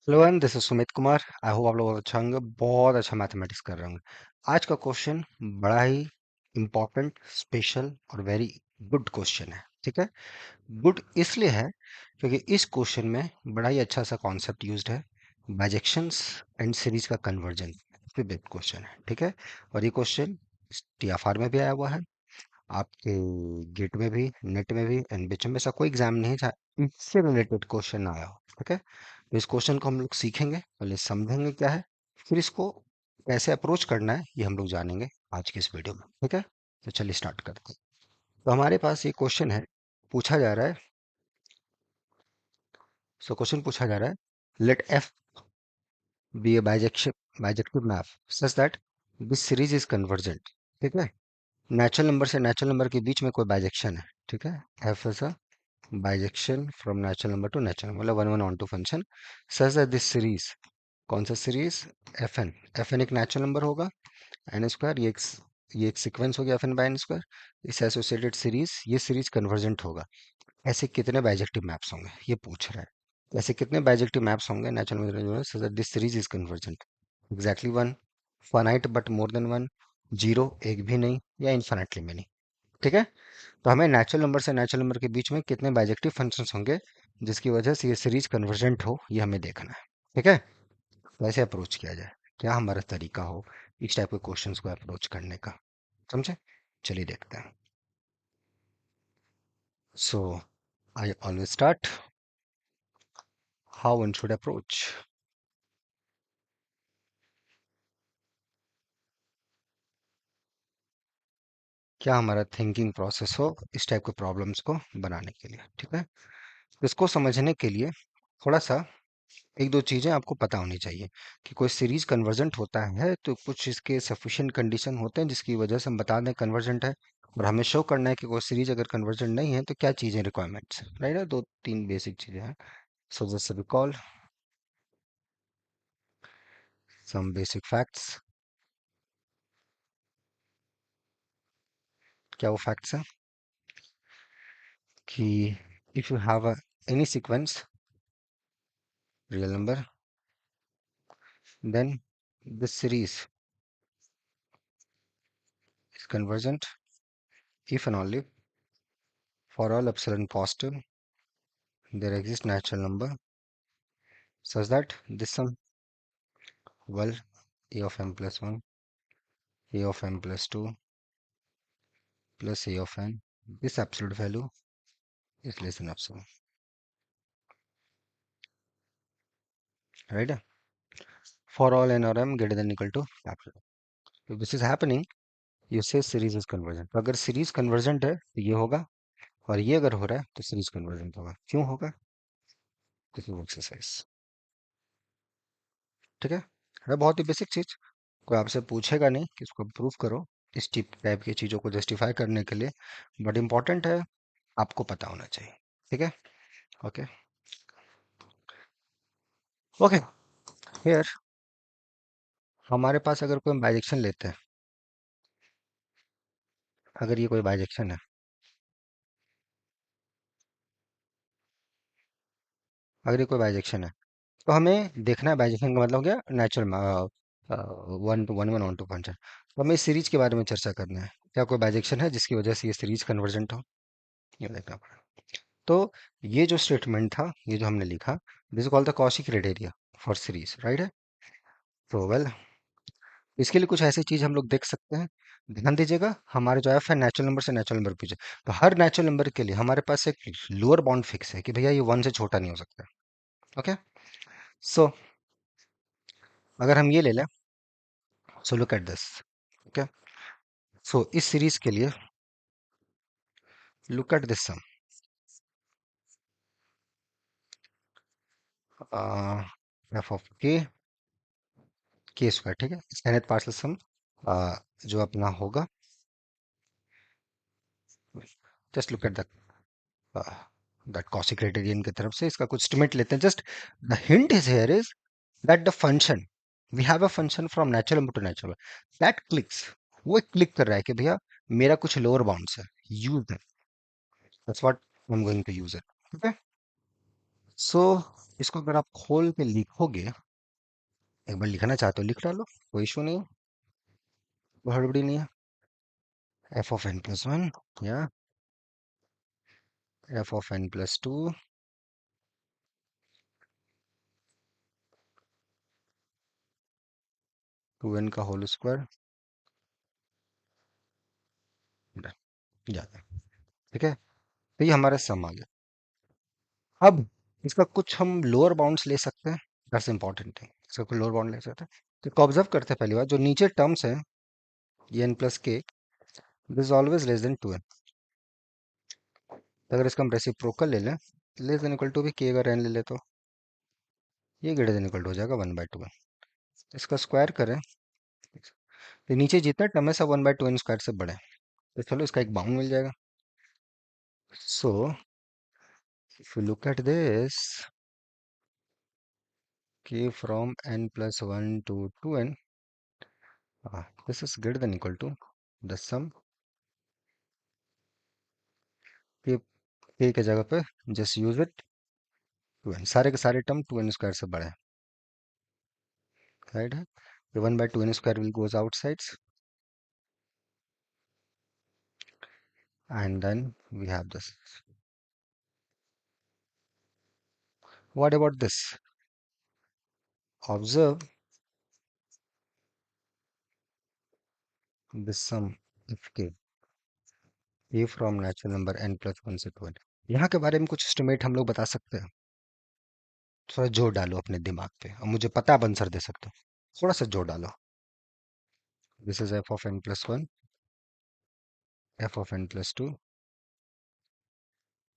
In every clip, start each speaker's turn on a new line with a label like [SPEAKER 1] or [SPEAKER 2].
[SPEAKER 1] Hello and this is Sumit Kumar. I hope आप लोग बहुत अच्छा होंगे, बहुत अच्छा मैथमेटिक्स कर रहे होंगे। आज का क्वेश्चन बड़ा ही इंपॉर्टेंट, स्पेशल और वेरी गुड क्वेश्चन है। ठीक है, गुड इसलिए है क्योंकि इस क्वेश्चन में बड़ा ही अच्छा सा कॉन्सेप्ट यूज्ड है, बाइजेक्शंस एंड सीरीज का कन्वर्जन। बिग क्वेश्चन है, ठीक है। और ये क्वेश्चन टीएफआर में भी आया हुआ है, आपके गेट में भी, नेट में भी, एंड बीच में ऐसा कोई एग्जाम नहीं है जहाँ इससे रिलेटेड क्वेश्चन ना आया हो। ठीक है, तो इस क्वेश्चन को हम लोग सीखेंगे, पहले समझेंगे क्या है, फिर इसको कैसे अप्रोच करना है ये हम लोग जानेंगे आज की इस वीडियो में। ठीक है, तो चलिए स्टार्ट करते हैं। तो हमारे पास ये क्वेश्चन है, पूछा जा रहा है। सो क्वेश्चन पूछा जा रहा है, let F be a bijective map such that this series is convergent. ठीक है, नेचुरल नंबर से नेचुरल नंबर के बीच में कोई बाइजेक्शन है। ठीक है, F is a bijection from natural number to natural number, मतलब one one onto function such that this series, कौन सा series, F N. F N एक नेचुरल नंबर होगा, एन स्क्वायर ये एक सीक्वेंस हो गया, F N bye N square, इस एसोसिएटेड सीरीज, ये सीरीज कन्वर्जेंट होगा। ऐसे कितने बाइजेक्टिव मैप्स होंगे ये पूछ रहा है। ऐसे कितने बाइजेक्टिव मैप्स होंगे natural number so that this series is convergent. Exactly one, finite but more than one, zero एक भी नहीं, या इन्फिनिटली मेनी। ठीक है, तो हमें नेचुरल नंबर से नेचुरल नंबर के बीच में कितने बाइजेक्टिव फंक्शंस होंगे जिसकी वजह से ये सीरीज कन्वर्जेंट हो, ये हमें देखना है। ठीक है, वैसे अप्रोच किया जाए, क्या हमारा तरीका हो इस टाइप के क्वेश्चंस को अप्रोच करने का। समझे, चलिए देखते हैं। So I always start how one should approach. क्या हमारा थिंकिंग प्रोसेस हो इस टाइप के प्रॉब्लम्स को बनाने के लिए। ठीक है, इसको समझने के लिए थोड़ा सा एक दो चीजें आपको पता होनी चाहिए कि कोई सीरीज कन्वर्जेंट होता है तो कुछ इसके सफिशिएंट कंडीशन होते हैं जिसकी वजह से हम बता दें कन्वर्जेंट है, और हमें शो करना है कि कोई सीरीज अगर कन्वर्जेंट नहीं है तो क्या चीजें रिक्वायरमेंट्स, राइट है, दो तीन बेसिक चीजें हैं। So just recall some basic facts. क्या वो फैक्ट्स हैं कि if you have any sequence real number, then this series is convergent if and only for all epsilon positive there exists natural number such that this sum, well, a of m plus 1, a of m plus 2 plus a of n, this absolute value is less than epsilon, right? For all n or m greater than equal to capital, if this is happening you say series is convergent। तो अगर series convergent है तो ये होगा, और ये अगर हो रहा है तो सीरीज कन्वर्जेंट होगा। क्यों होगा, दिस इज एक्सरसाइज। ठीक है बहुत ही बेसिक चीज, कोई आपसे पूछेगा नहीं कि इसको प्रूव करो इस टाइप की चीजों को जस्टिफाई करने के लिए, बट इंपॉर्टेंट है, आपको पता होना चाहिए। ठीक है, ओके ओके। हियर हमारे पास अगर कोई बाइजेक्शन लेते हैं, अगर ये कोई बाइजेक्शन है, अगर ये कोई बाइजेक्शन है तो हमें देखना है बाइजेक्शन का मतलब हो गया natural one to one one onto function. तो हमें इस सीरीज के बारे में चर्चा करना है, क्या कोई बाइजेक्शन है जिसकी वजह से ये सीरीज कन्वर्जेंट हो, ये देखना पड़ेगा। तो ये जो स्टेटमेंट था, ये जो हमने लिखा, this is called the Cauchy criteria for series, right है। तो वेल, इसके लिए कुछ ऐसी चीज हम लोग देख सकते हैं। ध्यान दीजिएगा, हमारे जो एफ है नेचुरल नंबर से नेचुरल नंबर पीछे, तो हर नेचुरल नंबर के लिए हमारे पास एक लोअर बाउंड फिक्स है कि भैया ये वन से छोटा नहीं हो सकता। ओके, सो अगर हम ये ले लें, so look at this. Okay, so इस सीरीज के लिए look at this sum, F of K square. ठीक है, इसका nth पार्शियल सम जो अपना होगा, just look at the that Cauchy criterion की तरफ से इसका कुछ एस्टिमेट लेते हैं। Just the hint is here is that the function, we have a function from natural number to natural, that clicks, वो क्लिक कर रहा है कि भैया मेरा कुछ लोअर बाउंड्स है, use that, that's what I am going to use it. Okay, so इसको अगर आप खोल के लिखोगे, एक बार लिखना चाहते हो लिख डालो, कोई इशू नहीं है, कोई हड़बड़ी नहीं है। F of N plus one या F of N plus two, 2n का होल स्क्वायर, ज्यादा। ठीक है, तो ये हमारा सम आ गया। अब इसका कुछ हम लोअर बाउंड्स ले सकते हैं, दैट्स इंपॉर्टेंट थिंग, इसका कुछ लोअर बाउंड ले सकते हैं। तो इसको ऑब्जर्व करते हैं, पहली बात जो नीचे टर्म्स है ये n प्लस के, this always less than 2n। अगर इसका हम रेसिप्रोकल ले लें, लेस देन इक्वल टू भी के अगर n ले ले तो ये ग्रेटर देन इक्वल टू हो जाएगा 1/2n। इसका स्क्वायर करें तो नीचे जितना टर्म है सब 1/2n स्क्वायर से बड़े हैं। तो चलो इसका एक बाउंड मिल जाएगा। So if you look at this, k from n plus 1 to 2n, this is greater than equal to the sum, k, k के जगह पे जस्ट यूज इट 2n, सारे के सारे टर्म 2n स्क्वायर से बड़े हैं, राइट है। 1/2n square will goes outsides and then we have this. What about this? Observe this sum of k from natural number n plus 1 से 2n। यहाँ के बारे में कुछ एस्टिमेट हम लोग बता सकते हैं, थोड़ा जोर डालो अपने दिमाग पे, और मुझे पता है आप आंसर दे सकते हो, थोड़ा सा जोर डालो। This is F of N plus one, F of N plus two,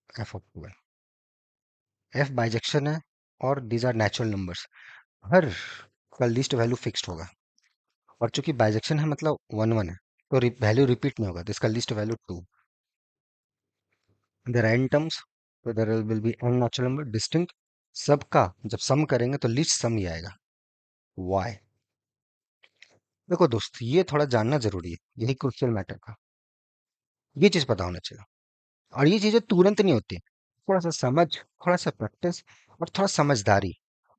[SPEAKER 1] F of two N. F bijection है और दीज आर नेचुरल नंबर्स, हर का लिस्ट वैल्यू फिक्स्ड होगा, और चूंकि बाइजेक्शन है मतलब 1 1 है, तो वैल्यू रिपीट नहीं होगा, तो इसका least value 2। There are n terms, तो there will be n natural number distinct, सबका जब सम करेंगे तो लिस्ट सम ही आएगा। वाई? देखो दोस्त, ये थोड़ा जानना जरूरी है, यही क्रुशियल मैटर का, ये चीज पता होना चाहिए। और ये चीजें तुरंत नहीं होती, थोड़ा सा समझ, थोड़ा सा प्रैक्टिस, और थोड़ा समझदारी,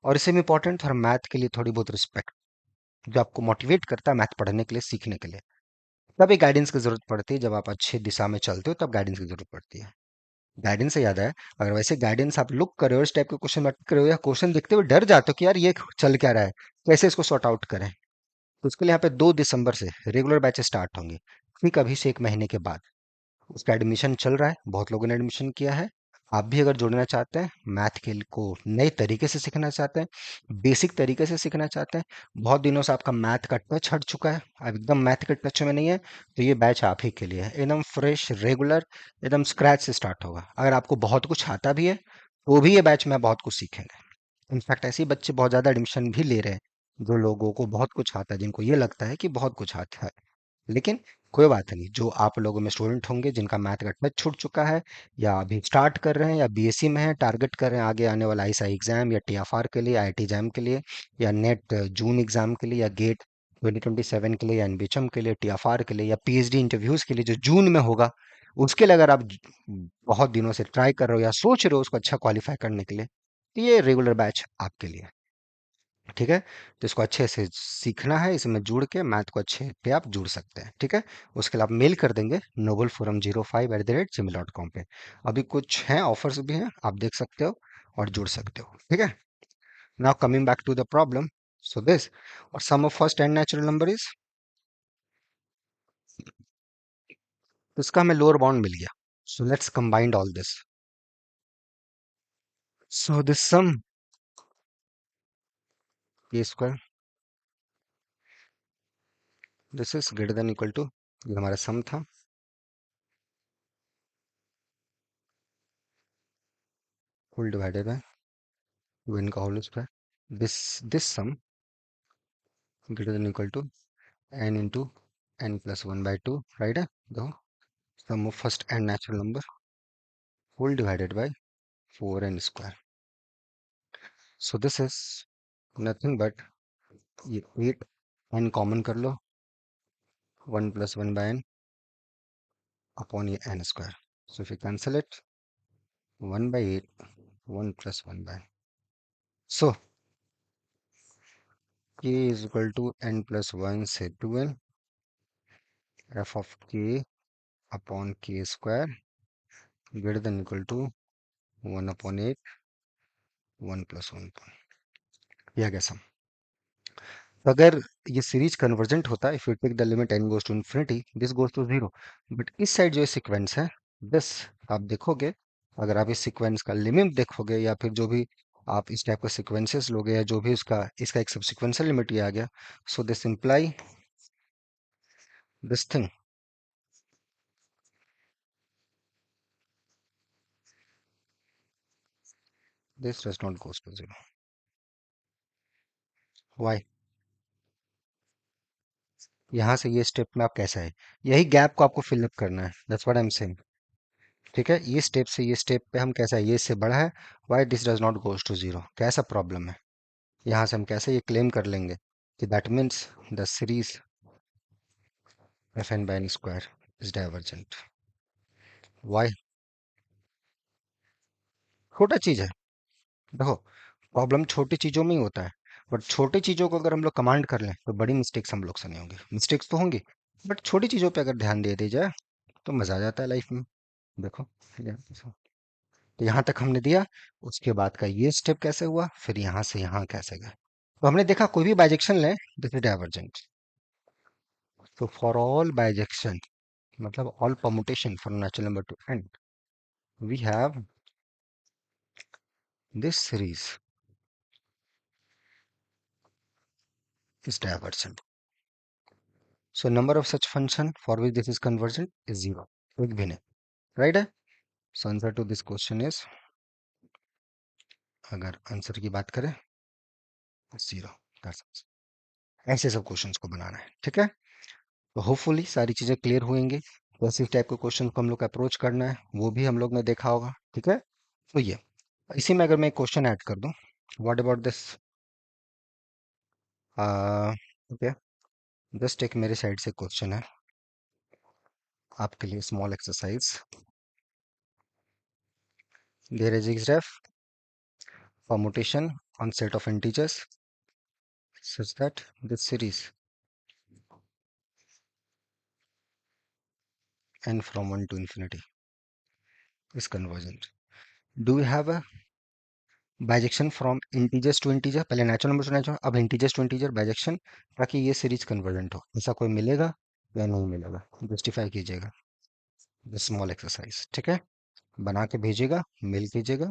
[SPEAKER 1] और इससे भी इम्पोर्टेंट थोड़ा मैथ के लिए थोड़ी बहुत रिस्पेक्ट, जो आपको मोटिवेट करता है मैथ पढ़ने के लिए, सीखने के लिए। तभी गाइडेंस की जरूरत पड़ती है, जब आप अच्छे दिशा में चलते हो तब गाइडेंस की जरूरत पड़ती है। गाइडेंस से याद है, अगर वैसे गाइडेंस आप लुक करे हो, इस टाइप के क्वेश्चन मत करे हो, या क्वेश्चन देखते हुए डर जाते हो कि यार ये चल क्या रहा है, कैसे इसको सॉर्ट आउट करें, तो उसके लिए यहाँ पे 2 दिसंबर से रेगुलर बैचेस स्टार्ट होंगे, ठीक अभी से 1 महीने के बाद। उसका एडमिशन चल रहा है, बहुत लोगों ने एडमिशन किया है। आप भी अगर जुड़ना चाहते हैं, मैथ के को नए तरीके से सीखना चाहते हैं, बेसिक तरीके से सीखना चाहते हैं, बहुत दिनों से आपका मैथ का टच हट चुका है, अब एकदम मैथ के टच में नहीं है, तो ये बैच आप ही के लिए है, एकदम फ्रेश रेगुलर, एकदम स्क्रैच से स्टार्ट होगा। अगर आपको बहुत कुछ आता भी है तो भी ये बैच में आप बहुत कुछ सीखेंगे। इनफैक्ट ऐसे ही बच्चे बहुत ज्यादा एडमिशन भी ले रहे हैं, जो लोगों को बहुत कुछ आता है, जिनको ये लगता है कि बहुत कुछ आता है। लेकिन कोई बात नहीं, जो आप लोगों में स्टूडेंट होंगे जिनका मैथ का टच छूट चुका है, या अभी स्टार्ट कर रहे हैं, या बीएससी में है, टारगेट कर रहे हैं आगे आने वाला आईएसआई एग्जाम, या टीएफआर के लिए, आईआईटी एग्जाम के लिए, या नेट जून एग्जाम के लिए, या गेट 2027 के लिए, या एनबीएचएम के लिए, टीएफआर के लिए, या पीएचडी इंटरव्यूज के लिए जो जून में होगा, उसके लिए अगर आप बहुत दिनों से ट्राई कर रहे हो या सोच रहे हो उसको अच्छा क्वालिफाई करने के लिए, तो ये रेगुलर बैच आपके लिए, ठीक है। तो इसको अच्छे से सीखना है, इसमें जुड़ के मैथ को अच्छे पे आप जुड़ सकते हैं, ठीक है। उसके लिए आप मेल कर देंगे novelforum05@gmail.com पे। अभी कुछ हैं, ऑफर्स भी हैं, आप देख सकते हो और जुड़ सकते हो, ठीक है। Now coming back to the problem, so this, और sum of first and natural number is, इसका हमें लोअर बाउंड मिल गया, so let's combined all this. So this sum a square, this is greater than equal to, ये हमारा sum था, full divided by 2n का whole square, this sum greater than equal to n into n plus 1 by 2, right? The sum of first and natural number whole divided by 4n square. So this is nothing but ये 8 n common कर लो, 1 plus 1 by n upon ये n square. So if you cancel it, 1 by 8 1 plus 1 by. So k is equal to n plus 1 से 2n f of k upon k square greater than equal to 1 upon 8 1 plus 1 यह कैसा। तो अगर ये series convergent होता है if you take the limit n goes to infinity this goes to zero, but इस side जो सीक्वेंस है दिस आप देखोगे, अगर आप इस सीक्वेंस का लिमिट देखोगे या फिर जो भी आप इस टाइप का सीक्वेंसेस लोगे या जो भी उसका इसका एक सबसीक्वेंशियल लिमिट ये आ गया, so this imply this thing this does not goes to zero. Why? यहाँ से ये स्टेप में आप कैसा है, यही गैप को आपको फिलअप करना है, that's what I am saying. ठीक है, ये स्टेप से ये स्टेप पे हम कैसा है, ये इससे बड़ा है, why this does not goes to zero, कैसा प्रॉब्लम है। यहाँ से हम कैसे ये क्लेम कर लेंगे कि that means the series F N by N square is divergent. Why? छोटा चीज है, देखो प्रॉब्लम छोटी चीजों में ही होता है, बट छोटी चीजों को अगर हम लोग कमांड कर लें तो बड़ी मिस्टेक्स हम लोग से नहीं होंगी, मिस्टेक्स तो होंगी बट छोटी चीजों पे अगर ध्यान दे दी जाए तो मजा आ जाता है लाइफ में। देखो तो यहाँ तक हमने दिया, उसके बाद का ये स्टेप कैसे हुआ, फिर यहाँ से यहाँ कैसे गए, तो हमने देखा कोई भी बाइजेक्शन लें दिस इज डाइवर्जेंट। तो फॉर ऑल बाइजेक्शन मतलब all permutation from natural number to and we have this series is divergent. So number of such function for which this is convergent is zero, एक भी नहीं, right है। So answer to this question is, अगर answer की बात करें zero. ऐसे सब क्वेश्चंस को बनाना है, ठीक है। तो होपफुली सारी चीजें क्लियर हुएंगी, वैसे टाइप के क्वेश्चन को हम लोग अप्रोच करना है वो भी हम लोग ने देखा होगा, ठीक है। तो ये इसी में अगर मैं क्वेश्चन ऐड कर दूं, what about this, okay, just एक मेरे साइड से क्वेश्चन है आपके लिए, small exercise. There is X permutation on set of integers such that this series n from 1 to infinity is convergent. Do we have a bijection from integers to integer, पहले natural number से natural, अब integers to integer bijection, ताकि ये series convergent हो, ऐसा कोई मिलेगा या नहीं मिलेगा, जस्टिफाई कीजिएगा स्मॉल एक्सरसाइज, ठीक है। बना के भेजिएगा, मेल कीजिएगा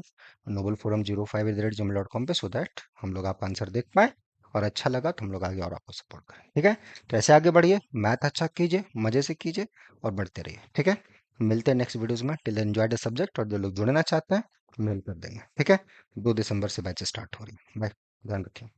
[SPEAKER 1] नोबल फोरम 05@gmail.com पे, सो दैट हम लोग आपका आंसर देख पाए, और अच्छा लगा तो हम लोग आगे और आपको सपोर्ट करें, ठीक है। तो ऐसे आगे बढ़िए, मैथ अच्छा कीजिए, मजे से कीजिए और बढ़ते रहिए, ठीक है। मिलते हैं नेक्स्ट वीडियोस में, टिल एंजॉय द सब्जेक्ट, और जो लोग जुड़ना चाहते हैं मेल कर देंगे, ठीक है। 2 दिसंबर से बैचेस स्टार्ट हो रही है, बाय, ध्यान रखिए।